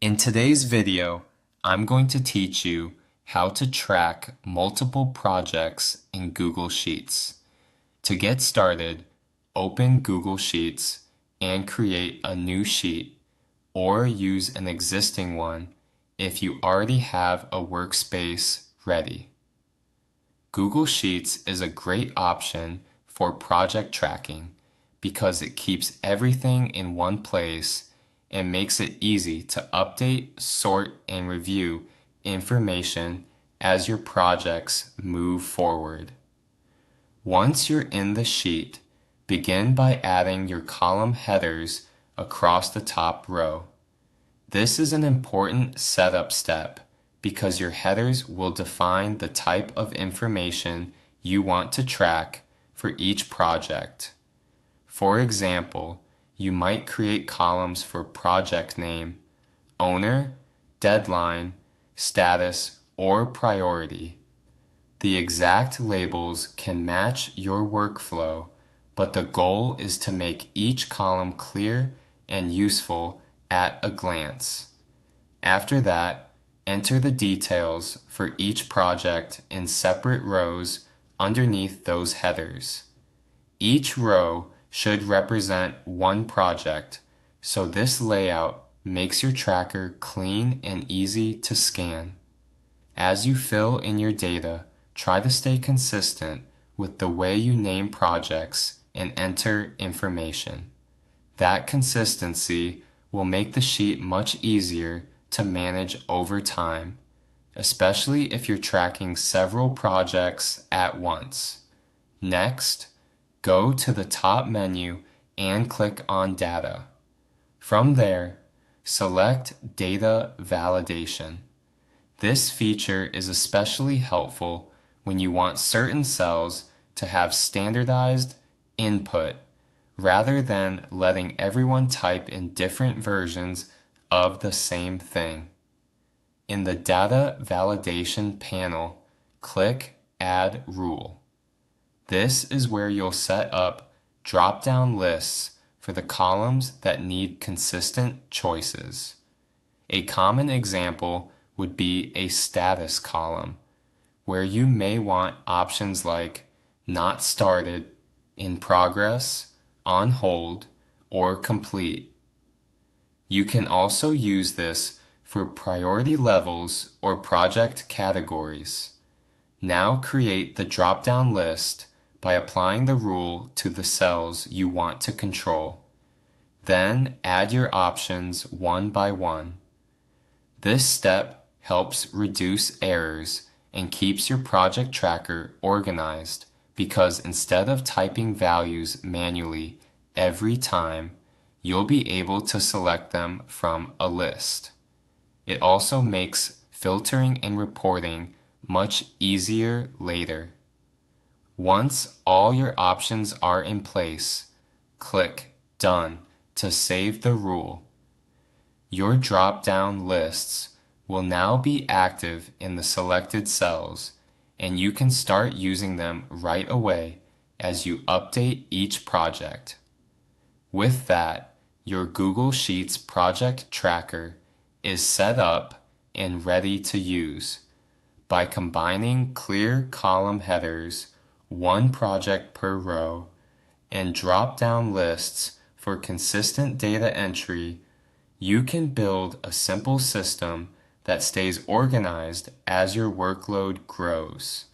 In today's video, I'm going to teach you how to track multiple projects in Google Sheets. To get started, open Google Sheets and create a new sheet, or use an existing one if you already have a workspace ready. Google Sheets is a great option for project tracking because it keeps everything in one place and makes it easy to update, sort, and review information as your projects move forward. Once you're in the sheet, begin by adding your column headers across the top row. This is an important setup step because your headers will define the type of information you want to track for each project. For example, you might create columns for project name, owner, deadline, status, or priority. The exact labels can match your workflow, but the goal is to make each column clear and useful at a glance. After that, enter the details for each project in separate rows underneath those headers. Each row should represent one project, so this layout makes your tracker clean and easy to scan. As you fill in your data, try to stay consistent with the way you name projects and enter information. That consistency will make the sheet much easier to manage over time, especially if you're tracking several projects at once. Next, go to the top menu and click on Data. From there, select Data Validation. This feature is especially helpful when you want certain cells to have standardized input rather than letting everyone type in different versions of the same thing. In the Data Validation panel, click Add Rule. This is where you'll set up drop-down lists for the columns that need consistent choices. A common example would be a status column, where you may want options like not started, in progress, on hold, or complete. You can also use this for priority levels or project categories. Now create the drop-down list by applying the rule to the cells you want to control. Then add your options one by one. This step helps reduce errors and keeps your project tracker organized because instead of typing values manually every time, you'll be able to select them from a list. It also makes filtering and reporting much easier later. Once all your options are in place, click Done to save the rule. Your drop-down lists will now be active in the selected cells, and you can start using them right away as you update each project. With that, your Google Sheets project tracker is set up and ready to use. By combining clear column headers, one project per row, and drop-down lists for consistent data entry, you can build a simple system that stays organized as your workload grows.